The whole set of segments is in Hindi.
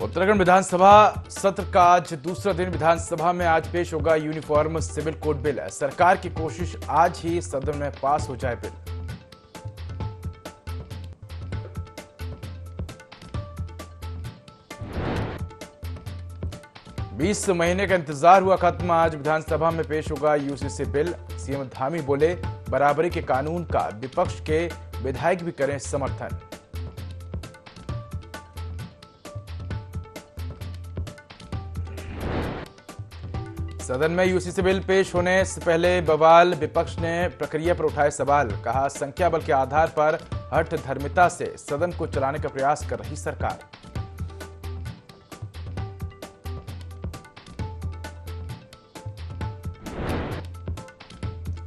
उत्तराखंड विधानसभा सत्र का आज दूसरा दिन। विधानसभा में आज पेश होगा यूनिफॉर्म सिविल कोड बिल। सरकार की कोशिश आज ही सदन में पास हो जाए बिल। बीस महीने का इंतजार हुआ खत्म। आज विधानसभा में पेश होगा यूसीसी बिल। सीएम धामी बोले, बराबरी के कानून का विपक्ष के विधायक भी करें समर्थन। सदन में यूसीसी बिल पेश होने से पहले बवाल। विपक्ष ने प्रक्रिया पर उठाए सवाल। कहा, संख्या बल के आधार पर हठ धर्मिता से सदन को चलाने का प्रयास कर रही सरकार।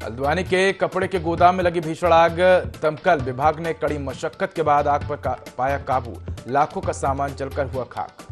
हल्द्वानी के कपड़े के गोदाम में लगी भीषण आग। दमकल विभाग ने कड़ी मशक्कत के बाद आग पर पाया काबू। लाखों का सामान जलकर हुआ खाक।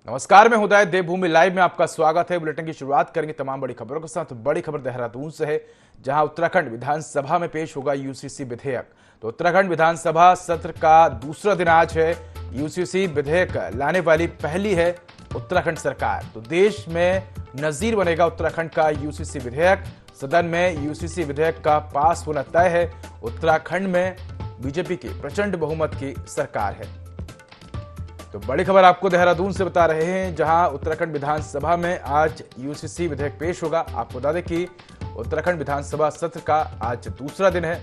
नमस्कार, मैं हुदायत। देवभूमि लाइव में आपका स्वागत है। बुलेटिन की शुरुआत करेंगे तमाम बड़ी खबरों के साथ। बड़ी खबर देहरादून से है, जहां उत्तराखंड विधानसभा में पेश होगा यूसीसी विधेयक। तो उत्तराखंड विधानसभा सत्र का दूसरा दिन आज है। यूसीसी विधेयक लाने वाली पहली है उत्तराखंड सरकार। तो देश में नजीर बनेगा उत्तराखंड का यूसीसी विधेयक। सदन में यूसीसी विधेयक का पास होना तय है। उत्तराखंड में बीजेपी की प्रचंड बहुमत की सरकार है। तो बड़ी खबर आपको देहरादून से बता रहे हैं, जहां उत्तराखंड विधानसभा में आज यूसीसी विधेयक पेश होगा। आपको बता दें कि उत्तराखंड विधानसभा सत्र का आज दूसरा दिन है।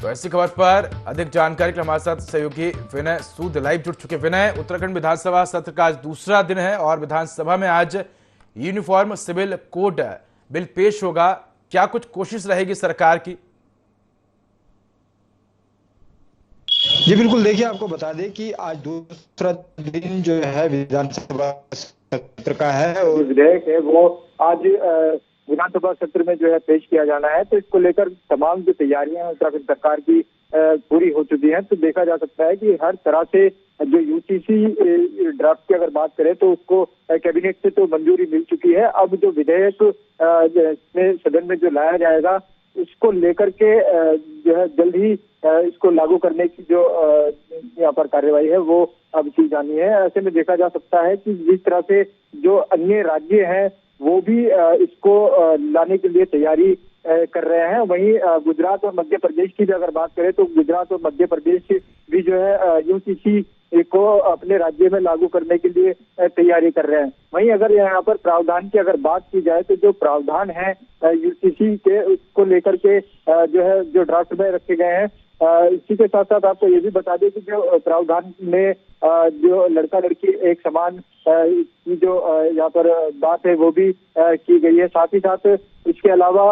तो ऐसी खबर पर अधिक जानकारी के लिए हमारे साथ सहयोगी विनय सूद लाइव जुड़ चुके। विनय, उत्तराखंड विधानसभा सत्र का आज दूसरा दिन है और विधानसभा में आज यूनिफॉर्म सिविल कोड बिल पेश होगा। क्या कुछ कोशिश रहेगी सरकार की? जी बिल्कुल, देखिए आपको बता दें कि आज दूसरा दिन जो है विधानसभा सत्र का है और विधेयक है वो आज विधानसभा सत्र में जो है पेश किया जाना है। तो इसको लेकर तमाम जो तैयारियां उत्तराखंड सरकार की पूरी हो चुकी हैं। तो देखा जा सकता है कि हर तरह से जो यूसीसी ड्राफ्ट की अगर बात करें तो उसको कैबिनेट से तो मंजूरी मिल चुकी है। अब जो विधेयक में सदन में जो लाया जाएगा उसको लेकर के जो है जल्द ही इसको लागू करने की जो यहाँ पर कार्यवाही है वो अब की जानी है। ऐसे में देखा जा सकता है कि जिस तरह से जो अन्य राज्य हैं वो भी इसको लाने के लिए तैयारी कर रहे हैं। वहीं गुजरात और मध्य प्रदेश की भी अगर बात करें तो गुजरात और मध्य प्रदेश भी जो है यूसीसी को अपने राज्य में लागू करने के लिए तैयारी कर रहे हैं। वहीं अगर यहाँ पर प्रावधान की अगर बात की जाए तो जो प्रावधान है यूसीसी के उसको लेकर के जो है जो ड्राफ्ट में रखे गए हैं। इसी के साथ साथ आपको ये भी बता दें कि जो प्रावधान में जो लड़का लड़की एक समान की जो यहाँ पर बात है वो भी की गई है। साथ ही साथ इसके अलावा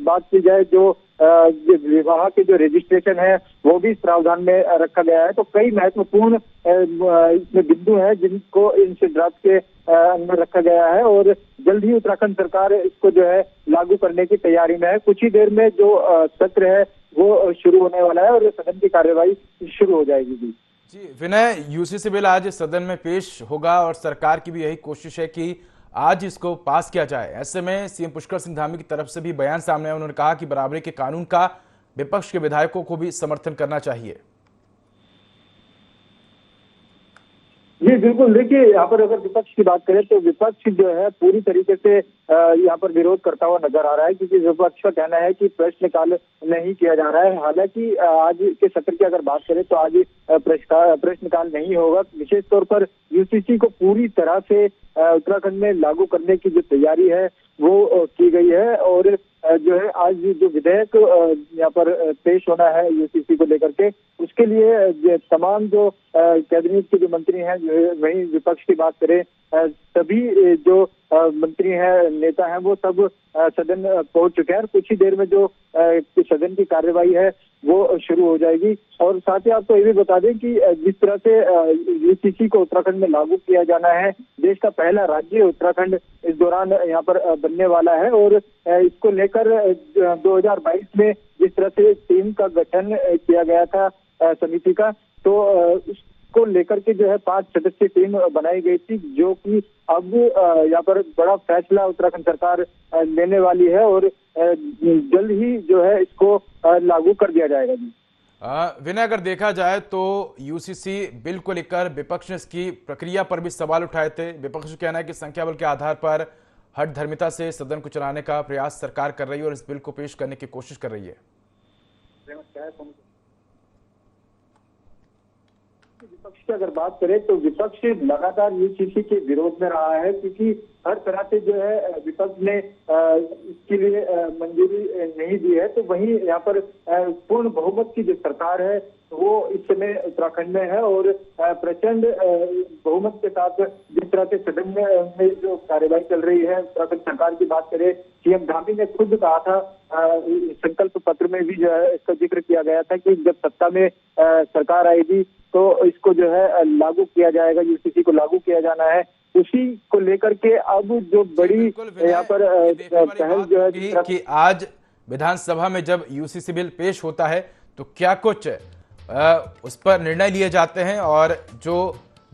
बात की जाए जो विवाह के जो रजिस्ट्रेशन है वो भी इस प्रावधान में रखा गया है। तो कई महत्वपूर्ण इसमें बिंदु हैं जिनको इन ड्राफ्ट के अंदर रखा गया है और जल्द ही उत्तराखंड सरकार इसको जो है लागू करने की तैयारी में है। कुछ ही देर में जो सत्र है वो शुरू होने वाला है और सदन की कार्यवाही शुरू हो जाएगी। जी विनय, यूसीसी बिल आज सदन में पेश होगा और सरकार की भी यही कोशिश है कि आज इसको पास किया जाए। ऐसे में सीएम पुष्कर सिंह धामी की तरफ से भी बयान सामने आया। उन्होंने कहा कि बराबरी के कानून का विपक्ष के विधायकों को भी समर्थन करना चाहिए। जी बिल्कुल, देखिए यहाँ पर अगर विपक्ष की बात करें तो विपक्ष जो है पूरी तरीके से यहाँ पर विरोध करता हुआ नजर आ रहा है, क्योंकि विपक्ष का कहना है कि प्रश्नकाल नहीं किया जा रहा है। हालांकि आज के सत्र की अगर बात करें तो आज प्रश्नकाल नहीं होगा। विशेष तौर पर यूसीसी को पूरी तरह से उत्तराखंड में लागू करने की जो तैयारी है वो की गई है और जो है आज जो विधेयक यहाँ पर पेश होना है यूसीसी को लेकर के, उसके लिए तमाम जो कैबिनेट के जो मंत्री हैं, वहीं विपक्ष की बात करें सभी जो मंत्री हैं, नेता हैं, वो सब सदन पहुंच चुके हैं और कुछ ही देर में जो सदन की कार्यवाही है वो शुरू हो जाएगी। और साथ ही आपको ये भी बता दें कि जिस तरह से यूसीसी को उत्तराखंड में लागू किया जाना है, देश का पहला राज्य उत्तराखंड इस दौरान यहाँ पर बनने वाला है और इसको लेकर 2022 में जिस तरह से टीम का गठन किया गया था समिति का, तो को लेकर के जो है 5 सदस्यीय टीम बनाई गई थी, जो कि अब यहाँ पर बड़ा फैसला उत्तराखंड सरकार लेने वाली है और जल्द ही जो है इसको लागू कर दिया जाएगा जी। विनय, अगर देखा जाए तो यूसीसी बिल को लेकर विपक्ष ने इसकी प्रक्रिया पर भी सवाल उठाए थे। विपक्ष का कहना है कि संख्या बल के आधार पर हठ धर्मिता से सदन को चलाने का प्रयास सरकार कर रही है और इस बिल को पेश करने की कोशिश कर रही है। विपक्ष की अगर बात करें तो विपक्ष लगातार यूसीसी के विरोध में रहा है, क्योंकि हर तरह से जो है विपक्ष ने इसके लिए मंजूरी नहीं दी है। तो वहीं यहाँ पर पूर्ण बहुमत की जो सरकार है वो इस समय उत्तराखंड में है और प्रचंड बहुमत के साथ जिस तरह से सदन में जो कार्यवाही चल रही है उत्तराखंड सरकार की बात करें, सीएम धामी ने खुद कहा था, संकल्प पत्र में भी जो है इसका जिक्र किया गया था कि जब सत्ता में सरकार आएगी तो इसको जो है लागू किया जाएगा, यूसीसी को लागू किया जाना है। उसी को लेकर के अब जो बड़ी यहाँ पर पहल जो है कि आज विधानसभा में जब यूसीसी बिल पेश होता है तो क्या कुछ उस पर निर्णय लिए जाते हैं और जो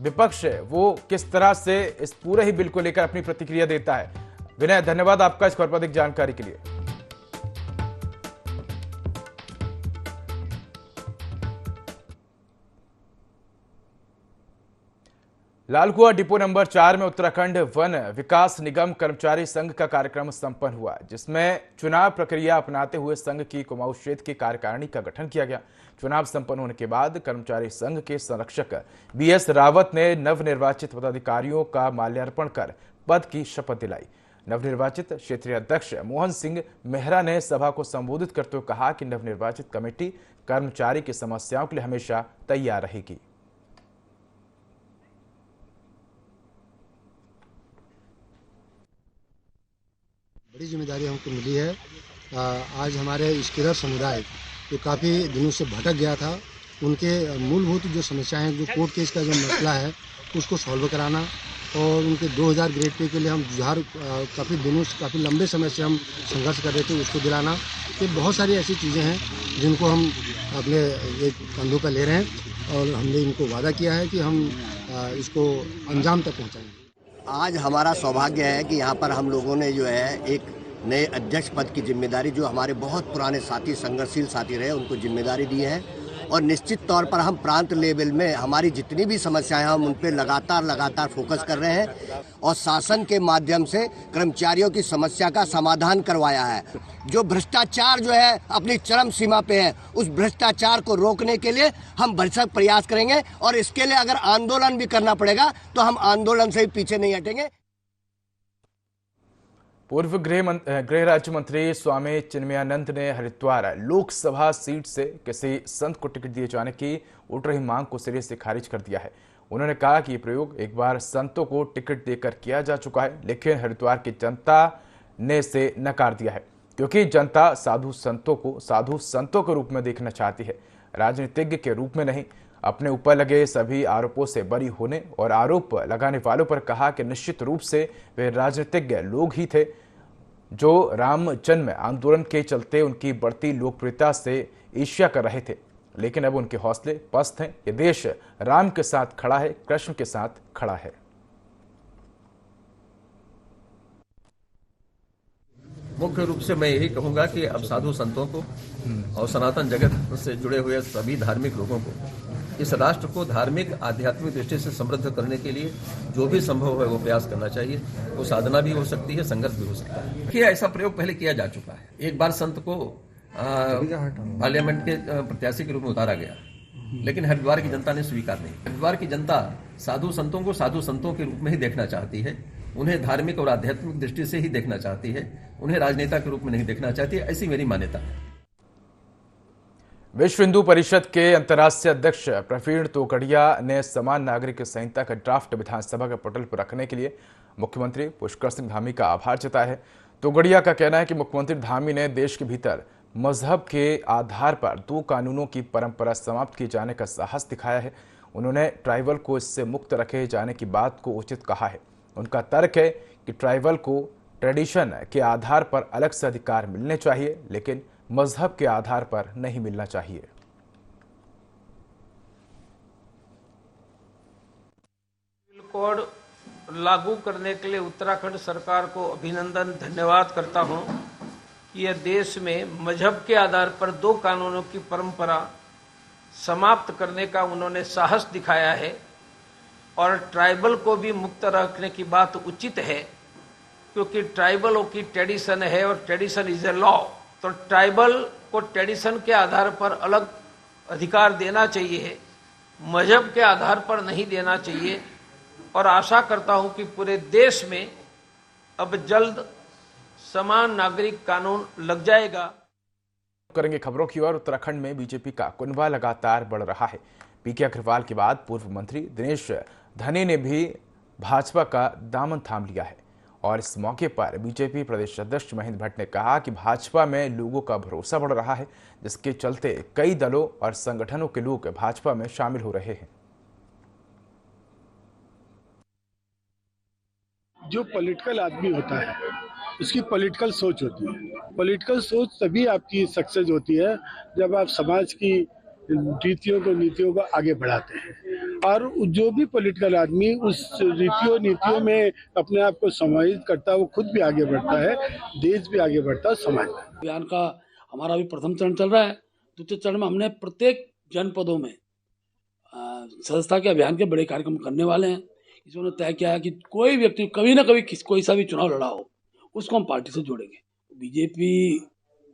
विपक्ष है वो किस तरह से इस पूरे ही बिल को लेकर अपनी प्रतिक्रिया देता है। विनय, धन्यवाद आपका इस खबर पर अधिक जानकारी के लिए। लालकुआ डिपो नंबर 4 में उत्तराखंड वन विकास निगम कर्मचारी संघ का कार्यक्रम संपन्न हुआ, जिसमें चुनाव प्रक्रिया अपनाते हुए संघ की कुमाऊं क्षेत्र की कार्यकारिणी का गठन किया गया। चुनाव संपन्न होने के बाद कर्मचारी संघ के संरक्षक बीएस रावत ने नवनिर्वाचित पदाधिकारियों का माल्यार्पण कर पद की शपथ दिलाई। नवनिर्वाचित क्षेत्रीय अध्यक्ष मोहन सिंह मेहरा ने सभा को संबोधित करते हुए कहा कि नवनिर्वाचित कमेटी कर्मचारी की समस्याओं के लिए हमेशा तैयार रहेगी। बड़ी जिम्मेदारी हमको मिली है। आज हमारे इस्कीदर समुदाय जो काफ़ी दिनों से भटक गया था, उनके मूलभूत जो समस्याएं हैं, जो कोर्ट केस का जो मसला है उसको सॉल्व कराना और उनके 2000 ग्रेड पे के लिए हम जुझार काफ़ी दिनों से, काफ़ी लंबे समय से हम संघर्ष कर रहे थे, उसको दिलाना। ये बहुत सारी ऐसी चीज़ें हैं जिनको हम अपने एक कंधों पर ले रहे हैं और हमने इनको वादा किया है कि हम इसको अंजाम तक पहुँचाएंगे। आज हमारा सौभाग्य है कि यहाँ पर हम लोगों ने जो है एक नए अध्यक्ष पद की जिम्मेदारी, जो हमारे बहुत पुराने साथी, संघर्षशील साथी रहे, उनको जिम्मेदारी दी है और निश्चित तौर पर हम प्रांत लेवल में हमारी जितनी भी समस्याएं हैं हम उन पर लगातार फोकस कर रहे हैं और शासन के माध्यम से कर्मचारियों की समस्या का समाधान करवाया है। जो भ्रष्टाचार जो है अपनी चरम सीमा पे है, उस भ्रष्टाचार को रोकने के लिए हम भरसक प्रयास करेंगे और इसके लिए अगर आंदोलन भी करना पड़ेगा तो हम आंदोलन से भी पीछे नहीं हटेंगे। पूर्व गृह राज्य मंत्री स्वामी चिन्मयानंद ने हरिद्वार लोकसभा सीट से किसी संत को टिकट दिए जाने की उठ रही मांग को सिरे से खारिज कर दिया है। उन्होंने कहा कि ये प्रयोग एक बार संतों को टिकट देकर किया जा चुका है, लेकिन हरिद्वार की जनता ने इसे नकार दिया है, क्योंकि जनता साधु संतों के रूप में देखना चाहती है, राजनीतिज्ञ के रूप में नहीं। अपने ऊपर लगे सभी आरोपों से बरी होने और आरोप लगाने वालों पर कहा कि निश्चित रूप से वे राजनीतिज्ञ लोग ही थे जो राम जन्म आंदोलन के चलते उनकी बढ़ती लोकप्रियता से ईर्ष्या कर रहे थे, लेकिन अब उनके हौसले पस्त हैं। ये देश राम के साथ खड़ा है, कृष्ण के साथ खड़ा है। मुख्य रूप से मैं यही कहूंगा कि अब साधु संतों को और सनातन जगत से जुड़े हुए सभी धार्मिक लोगों को, इस राष्ट्र को धार्मिक आध्यात्मिक दृष्टि से समृद्ध करने के लिए जो भी संभव है वो प्रयास करना चाहिए। वो साधना भी हो सकती है, संघर्ष भी हो सकता है। देखिए, ऐसा प्रयोग पहले किया जा चुका है। एक बार संत को पार्लियामेंट के प्रत्याशी के रूप में उतारा गया, लेकिन हरिद्वार की जनता ने स्वीकार नहीं। हरिद्वार की जनता साधु संतों को साधु संतों के रूप में ही देखना चाहती है, उन्हें धार्मिक और आध्यात्मिक दृष्टि से ही देखना चाहती है, उन्हें राजनेता के रूप में नहीं देखना चाहती है। ऐसी मेरी मान्यता है। विश्व हिंदू परिषद के अंतर्राष्ट्रीय अध्यक्ष प्रवीण तोगड़िया ने समान नागरिक संहिता का ड्राफ्ट विधानसभा के पटल पर रखने के लिए मुख्यमंत्री पुष्कर सिंह धामी का आभार जताया है। तोगड़िया का कहना है कि मुख्यमंत्री धामी ने देश के भीतर मजहब के आधार पर 2 कानूनों की परंपरा समाप्त किए जाने का साहस दिखाया है। उन्होंने ट्राइबल को इससे मुक्त रखे जाने की बात को उचित कहा है। उनका तर्क है कि ट्राइबल को ट्रेडिशन के आधार पर अलग से अधिकार मिलने चाहिए, लेकिन मजहब के आधार पर नहीं मिलना चाहिए। कोड लागू करने के लिए उत्तराखंड सरकार को अभिनंदन, धन्यवाद करता हूं। कि यह देश में मजहब के आधार पर 2 कानूनों की परंपरा समाप्त करने का उन्होंने साहस दिखाया है और ट्राइबल को भी मुक्त रखने की बात उचित है, क्योंकि ट्राइबलों की ट्रेडिशन है और ट्रेडिशन इज ए लॉ। तो ट्राइबल को ट्रेडिशन के आधार पर अलग अधिकार देना चाहिए, मजहब के आधार पर नहीं देना चाहिए। और आशा करता हूं कि पूरे देश में अब जल्द समान नागरिक कानून लग जाएगा। करेंगे खबरों की ओर। उत्तराखंड में बीजेपी का कुनबा लगातार बढ़ रहा है। पीके अग्रवाल के बाद पूर्व मंत्री दिनेश धनी ने भी भाजपा का दामन थाम लिया है और इस मौके पर बीजेपी प्रदेश अध्यक्ष महेंद्र भट्ट ने कहा कि भाजपा में लोगों का भरोसा बढ़ रहा है, जिसके चलते कई दलों और संगठनों के लोग भाजपा में शामिल हो रहे हैं। जो पॉलिटिकल आदमी होता है उसकी पॉलिटिकल सोच होती है। पॉलिटिकल सोच तभी आपकी सक्सेस होती है जब आप समाज की नीतियों को आगे बढ़ाते हैं। और जो भी पॉलिटिकल आदमी उस नीतियों में अपने आप को समाहित करता है, वो खुद भी आगे बढ़ता है, देश भी आगे बढ़ता है, समाज में। अभियान का हमारा अभी प्रथम चरण चल रहा है। द्वितीय चरण में हमने प्रत्येक जनपदों में सदस्यता के अभियान के बड़े कार्यक्रम करने वाले हैं। इसमें तय किया है कि कोई व्यक्ति कभी ना कभी कोई सा भी चुनाव लड़ा हो उसको हम पार्टी से जोड़ेंगे। बीजेपी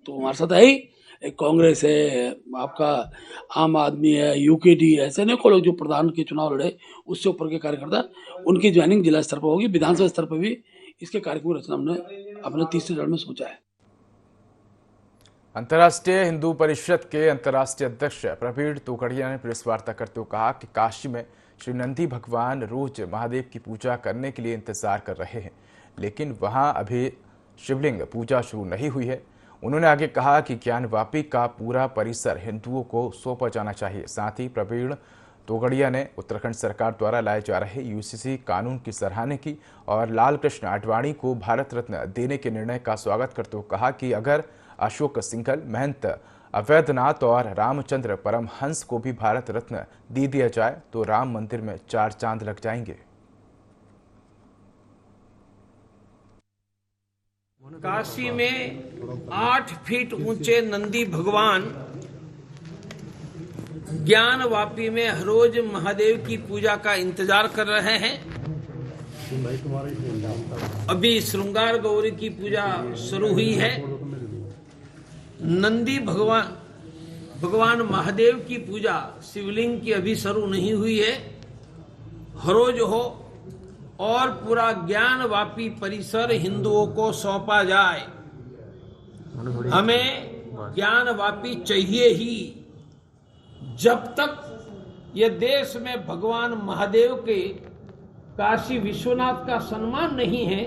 तो हमारे साथ है ही, एक कांग्रेस है, आपका आम आदमी है, यूकेडी है, ऐसे अनेकों लोग जो प्रधान के चुनाव लड़े उससे ऊपर के कार्यकर्ता, उनकी ज्वाइनिंग जिला स्तर पर होगी। विधानसभा स्तर पर भी इसके कार्यक्रम की रचना हमने अपने तीसरे चरण में सोचा है। अंतर्राष्ट्रीय हिंदू परिषद के अंतर्राष्ट्रीय अध्यक्ष प्रवीण तोगड़िया ने प्रेस वार्ता करते हुए कहा कि काशी में श्री नंदी भगवान रोज महादेव की पूजा करने के लिए इंतजार कर रहे हैं, लेकिन वहां अभी शिवलिंग पूजा शुरू नहीं हुई है। उन्होंने आगे कहा कि ज्ञानवापी का पूरा परिसर हिंदुओं को सौंपा जाना चाहिए। साथ ही प्रवीण तोगड़िया ने उत्तराखंड सरकार द्वारा लाए जा रहे यूसीसी कानून की सराहना की और लाल कृष्ण आडवाणी को भारत रत्न देने के निर्णय का स्वागत करते हुए कहा कि अगर अशोक सिंघल, महंत अवैधनाथ और रामचंद्र परमहंस को भी भारत रत्न दे दिया जाए तो राम मंदिर में 4 चांद लग जाएंगे। काशी में 8 फीट ऊंचे नंदी भगवान ज्ञानवापी में हर रोज महादेव की पूजा का इंतजार कर रहे हैं। अभी श्रृंगार गौरी की पूजा शुरू हुई है। नंदी भगवान महादेव की पूजा शिवलिंग की अभी शुरू नहीं हुई है, हर रोज हो और पूरा ज्ञानवापी परिसर हिंदुओं को सौंपा जाए। हमें ज्ञानवापी चाहिए ही। जब तक ये देश में भगवान महादेव के काशी विश्वनाथ का सम्मान नहीं है,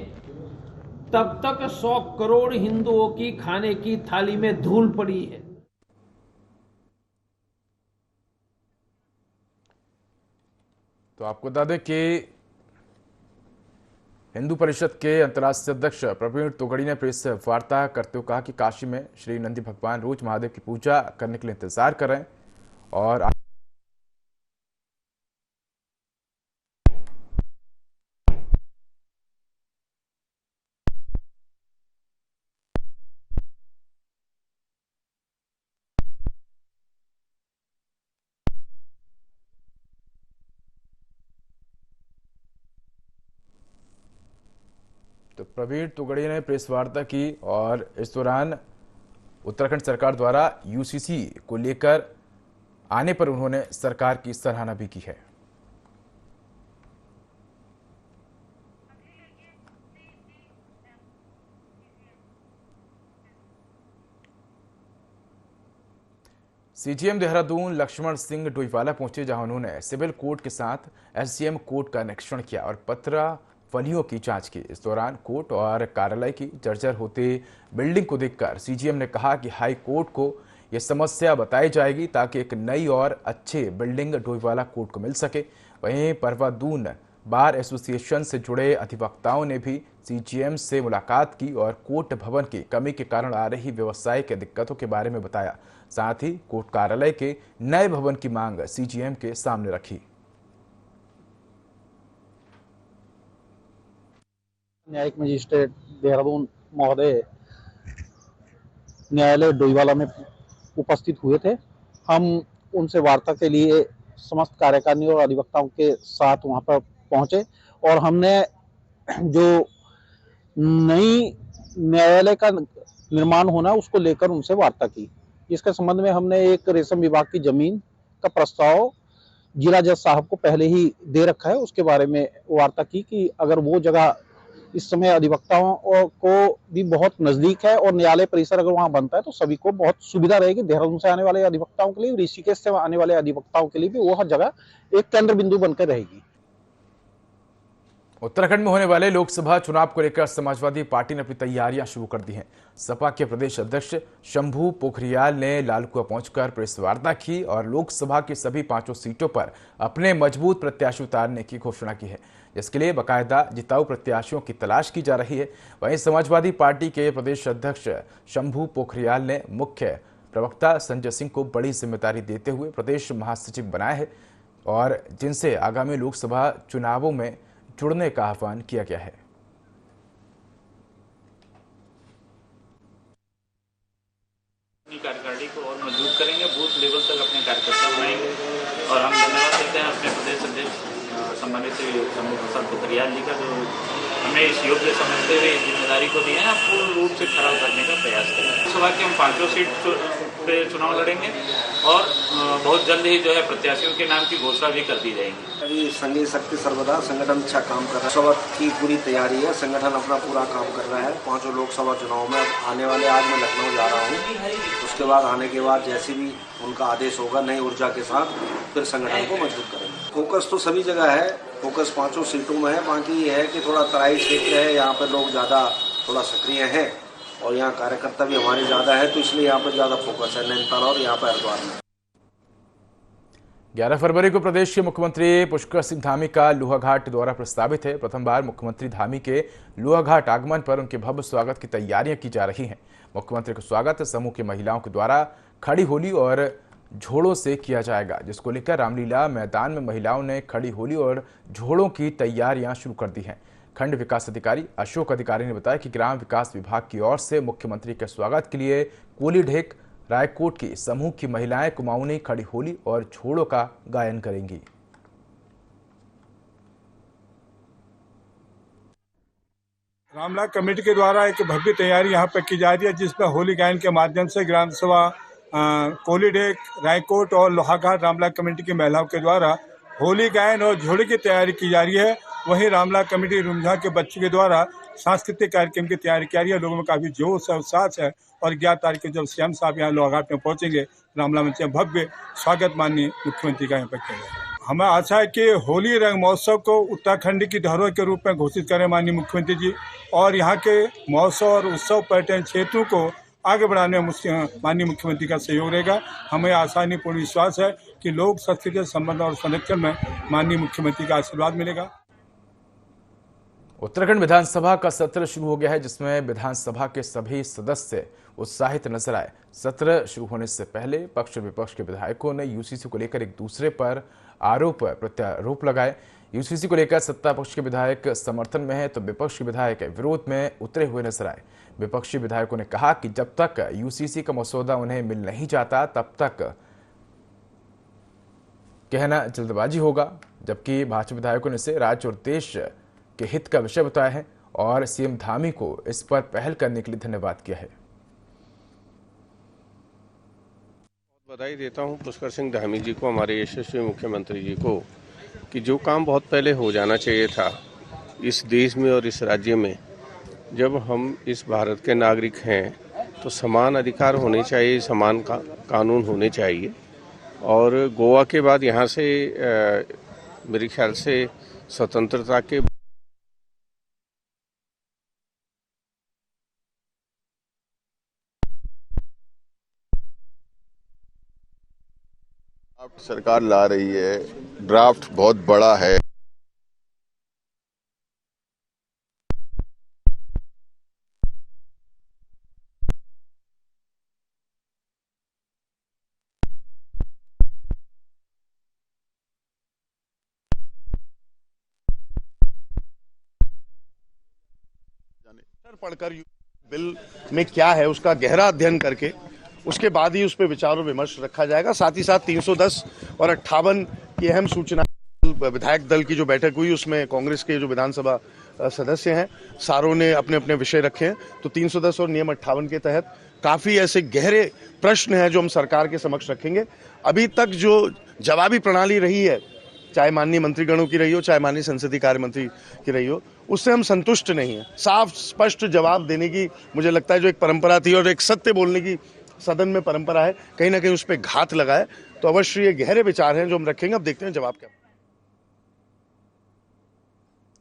तब तक 100 करोड़ हिंदुओं की खाने की थाली में धूल पड़ी है। तो आपको बता दें कि हिंदू परिषद के अंतर्राष्ट्रीय अध्यक्ष प्रवीण तोगड़ी ने प्रेस वार्ता करते हुए कहा कि काशी में श्री नंदी भगवान रोज महादेव की पूजा करने के लिए इंतजार कर रहे हैं और तो प्रवीण तोगड़ी ने प्रेस वार्ता की और इस दौरान उत्तराखंड सरकार द्वारा यूसीसी को लेकर आने पर उन्होंने सरकार की सराहना भी की है। सीजीएम देहरादून लक्ष्मण सिंह डोईवाला पहुंचे, जहां उन्होंने सिविल कोर्ट के साथ एसडीएम कोर्ट का निरीक्षण किया और पत्रावलियों की जांच की। इस दौरान कोर्ट और कार्यालय की जर्जर होते बिल्डिंग को देखकर सीजीएम ने कहा कि हाई कोर्ट को यह समस्या बताई जाएगी ताकि एक नई और अच्छे बिल्डिंग डोईवाला कोर्ट को मिल सके। वहीं परवादून बार एसोसिएशन से जुड़े अधिवक्ताओं ने भी सीजीएम से मुलाकात की और कोर्ट भवन की कमी के कारण आ रही व्यवसायिक दिक्कतों के बारे में बताया। साथ ही कोर्ट कार्यालय के नए भवन की मांग सीजीएम के सामने रखी। न्यायिक मजिस्ट्रेट देहरादून महोदय न्यायालय डोईवाला में उपस्थित हुए थे। हम उनसे वार्ता के लिए समस्त कार्यकारिणी और अधिवक्ताओं के साथ वहां पर पहुंचे और हमने जो नई न्यायालय का निर्माण होना उसको लेकर उनसे वार्ता की। इसके संबंध में हमने एक रेशम विभाग की जमीन का प्रस्ताव जिला जज साहब को पहले ही दे रखा है। उसके बारे में वार्ता की कि अगर वो जगह इस समय अधिवक्ताओं को भी बहुत नजदीक है और न्यायालय परिसर अगर वहां बनता है तो सभी को बहुत सुविधा रहेगी। देहरादून से आने वाले अधिवक्ताओं के लिए, ऋषिकेश से आने वाले अधिवक्ताओं के लिए भी वह जगह एक केंद्र बिंदु बनकर रहेगी। उत्तराखंड में होने वाले लोकसभा चुनाव को लेकर समाजवादी पार्टी ने अपनी तैयारियां शुरू कर दी हैं। सपा के प्रदेश अध्यक्ष शंभू पोखरियाल ने लालकुआ पहुंचकर प्रेस वार्ता की और लोकसभा की सभी 5 सीटों पर अपने मजबूत प्रत्याशी उतारने की घोषणा की है, जिसके लिए बाकायदा जिताऊ प्रत्याशियों की तलाश की जा रही है। वहीं समाजवादी पार्टी के प्रदेश अध्यक्ष शंभू पोखरियाल ने मुख्य प्रवक्ता संजय सिंह को बड़ी जिम्मेदारी देते हुए प्रदेश महासचिव बनाया है और जिनसे आगामी लोकसभा चुनावों में जुड़ने का आह्वान किया गया है। कार्यकारिणी को और मजबूत करेंगे, बूथ लेवल तक अपने कार्यकर्ता बनाएंगे और हम धन्यवाद देते हैं अपने प्रदेश अध्यक्ष सम्मानित श्री शंभू प्रसाद पोखरियाल जी का, जो हमने इस योग्य समझते हुए इस जिम्मेदारी को दी है, पूर्ण रूप से खरा उतरने का प्रयास करें। लोकसभा के हम 5 सीट पे चुनाव लड़ेंगे और बहुत जल्द ही जो है प्रत्याशियों के नाम की घोषणा भी कर दी जाएगी। अभी संघीय शक्ति सर्वदा संगठन अच्छा काम कर रहा है, लोकसभा की पूरी तैयारी है, संगठन अपना पूरा काम कर रहा है। 5 लोकसभा चुनाव में आने वाले, आज मैं लखनऊ जा रहा हूँ, उसके बाद आने के बाद जैसे भी उनका आदेश होगा नई ऊर्जा के साथ फिर संगठन को मजबूत करेंगे। फोकस तो सभी जगह है, फोकस 5 सीटों में है। बाकी ये है कि थोड़ा तराई क्षेत्र है, यहाँ पर लोग ज़्यादा थोड़ा सक्रिय हैं और यहाँ कार्यकर्ता भी हमारे ज़्यादा है, तो इसलिए यहाँ पर ज़्यादा फोकस है नैनीताल और यहाँ पर हरिद्वार में। 11 फरवरी को प्रदेश के मुख्यमंत्री पुष्कर सिंह धामी का लोहाघाट दौरा प्रस्तावित है। प्रथम बार मुख्यमंत्री धामी के लोहाघाट आगमन पर उनके भव्य स्वागत की तैयारियां की जा रही हैं। मुख्यमंत्री का स्वागत समूह की महिलाओं के द्वारा खड़ी होली और झोड़ों से किया जाएगा, जिसको लेकर रामलीला मैदान में महिलाओं ने खड़ी होली और झोड़ों की तैयारियां शुरू कर दी हैं। खंड विकास अधिकारी अशोक अधिकारी ने बताया कि ग्राम विकास विभाग की ओर से मुख्यमंत्री के स्वागत के लिए कोली ढेक रायकोट की समूह की महिलाएं कुमाऊनी खड़ी होली और झोड़ों का गायन करेंगी। रामला कमेटी के द्वारा एक भव्य तैयारी यहाँ पर की जा रही है, जिसमें होली गायन के माध्यम से ग्राम सभा कोली ढेक रायकोट और लोहाघाट रामला कमेटी की महिलाओं के द्वारा होली गायन और झोड़े की तैयारी की जा रही है। वहीं रामला कमेटी रुमझा के बच्चों के द्वारा सांस्कृतिक कार्यक्रम की तैयारी की जा रही है। लोगों में काफी जोश है, उत्साह है और 11 तारीख को जब सीएम साहब यहाँ लोहाघाट में पहुंचेंगे, रामला में भव्य स्वागत माननीय मुख्यमंत्री का यहाँ पर किया जाएगा। हमें आशा है कि होली रंग महोत्सव को उत्तराखंड की धरोहर के रूप में घोषित करें माननीय मुख्यमंत्री जी, और यहाँ के महोत्सव और उत्सव पर्यटन क्षेत्रों को आगे बढ़ाने में माननीय मुख्यमंत्री का सहयोग रहेगा। हमें आसानी पूर्ण विश्वास है कि लोक संस्कृति संबंध और संरक्षण में माननीय मुख्यमंत्री का आशीर्वाद मिलेगा। उत्तराखंड विधानसभा का सत्र शुरू हो गया है, जिसमें विधानसभा के सभी सदस्य उत्साहित नजर आए। सत्र शुरू होने से पहले पक्ष और विपक्ष के विधायकों ने यूसीसी को लेकर एक दूसरे पर आरोप प्रत्यारोप लगाए। यूसीसी को लेकर सत्ता पक्ष के विधायक समर्थन में है तो विपक्ष के विधायक विरोध में उतरे हुए नजर आए। विपक्षी विधायकों ने कहा कि जब तक यूसीसी का मसौदा उन्हें मिल नहीं जाता तब तक कहना जल्दबाजी होगा, जबकि भाजपा विधायकों ने इसे राज्य और देश के हित का विषय बताया है और सीएम धामी को इस पर पहल करने के लिए धन्यवाद किया है। बधाई देता हूं पुष्कर सिंह धामी जी को, हमारे यशस्वी मुख्यमंत्री जी को, कि जो काम बहुत पहले हो जाना चाहिए था इस देश में और इस राज्य में। जब हम इस भारत के नागरिक हैं तो समान अधिकार होने चाहिए, समान कानून होने चाहिए। और गोवा के बाद यहाँ से मेरे ख्याल से स्वतंत्रता के सरकार ला रही है, ड्राफ्ट बहुत बड़ा है। पढ़कर बिल में क्या है उसका गहरा अध्ययन करके उसके बाद ही उस पर विचार और विमर्श रखा जाएगा। साथ ही साथ 310 और 58 की अहम सूचना विधायक दल की जो बैठक हुई उसमें कांग्रेस के जो विधानसभा सदस्य हैं सारों ने अपने अपने विषय रखे हैं। तो 310 और नियम 58 के तहत काफी ऐसे गहरे प्रश्न हैं जो हम सरकार के समक्ष रखेंगे। अभी तक जो जवाबी प्रणाली रही है, चाहे माननीय मंत्रीगणों की रही हो, चाहे माननीय संसदीय कार्य मंत्री की रही हो, उससे हम संतुष्ट नहीं हैं। साफ स्पष्ट जवाब देने की मुझे लगता है जो एक परंपरा थी और एक सत्य बोलने की सदन में परंपरा है, कहीं ना कहीं उस पर घात लगा है। तो अवश्य ये गहरे विचार हैं जो हम रखेंगे। अब देखते हैं जवाब क्या।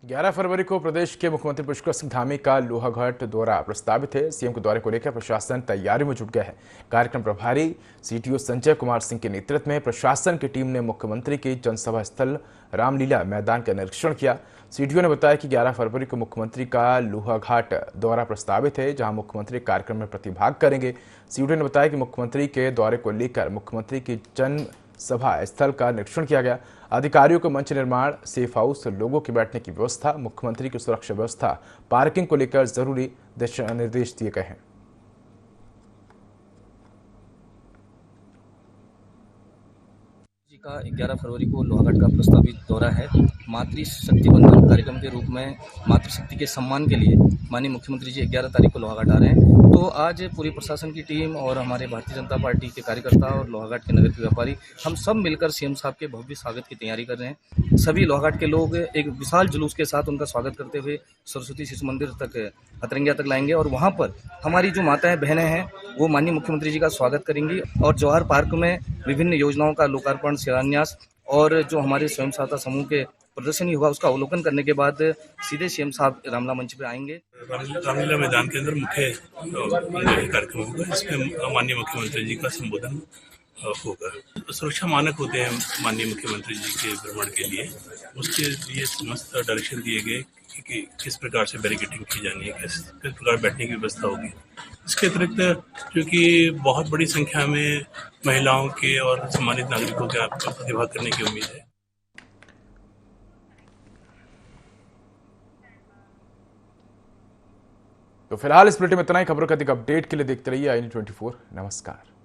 11 फरवरी को प्रदेश के मुख्यमंत्री पुष्कर सिंह धामी का लोहाघाट दौरा प्रस्तावित है। सीएम के दौरे को लेकर प्रशासन तैयारी में जुट गया है। कार्यक्रम प्रभारी सीटीओ संजय कुमार सिंह के नेतृत्व में प्रशासन की टीम ने मुख्यमंत्री के जनसभा स्थल रामलीला मैदान का निरीक्षण किया। सीटीओ ने बताया कि 11 फरवरी को मुख्यमंत्री का लोहाघाट दौरा प्रस्तावित है, जहां मुख्यमंत्री कार्यक्रम में प्रतिभाग करेंगे। सीटीओ ने बताया कि मुख्यमंत्री के दौरे को लेकर मुख्यमंत्री की जनसभा स्थल का निरीक्षण किया गया। अधिकारियों को मंच निर्माण, सेफ हाउस, लोगों के बैठने की व्यवस्था, मुख्यमंत्री की सुरक्षा व्यवस्था, पार्किंग को लेकर जरूरी दिशा निर्देश दिए गए हैं। का 11 फरवरी को लोहाघाट का प्रस्तावित दौरा है। मातृशक्ति बंधन कार्यक्रम के रूप में मातृशक्ति के सम्मान के लिए माननीय मुख्यमंत्री जी 11 तारीख को लोहाघाट आ रहे हैं। तो आज पूरी प्रशासन की टीम और हमारे भारतीय जनता पार्टी के कार्यकर्ता और लोहाघाट के नगर के व्यापारी हम सब मिलकर सीएम साहब के भव्य स्वागत की तैयारी कर रहे हैं। सभी लोहाघाट के लोग एक विशाल जुलूस के साथ उनका स्वागत करते हुए सरस्वती शिशु मंदिर तक हथरंगिया तक लाएंगे और वहाँ पर हमारी जो माताएं बहनें हैं वो माननीय मुख्यमंत्री जी का स्वागत करेंगी और जवाहर पार्क में विभिन्न योजनाओं का लोकार्पण, शिलान्यास और जो हमारे स्वयं सहायता समूह के प्रदर्शनी होगा उसका अवलोकन करने के बाद सीधे सीएम साहब रामला मंच पे आएंगे। रामलीला मैदान के अंदर मुख्य कार्यक्रम होगा, इसमें माननीय मुख्यमंत्री जी का संबोधन होगा। सुरक्षा मानक होते हैं माननीय मुख्यमंत्री जी के भ्रमण के लिए, उसके लिए समस्त डायरेक्शन दिए गए कि किस प्रकार से बैरिकेडिंग की जानी है, किस प्रकार बैठने की व्यवस्था होगी। इसके अतिरिक्त क्योंकि बहुत बड़ी संख्या में महिलाओं के और सम्मानित नागरिकों के आपका प्रतिभाग करने की उम्मीद है। तो फिलहाल इस बुलेटिन में इतना ही। खबरों का अधिक अपडेट के लिए देखते रहिए आई24। नमस्कार।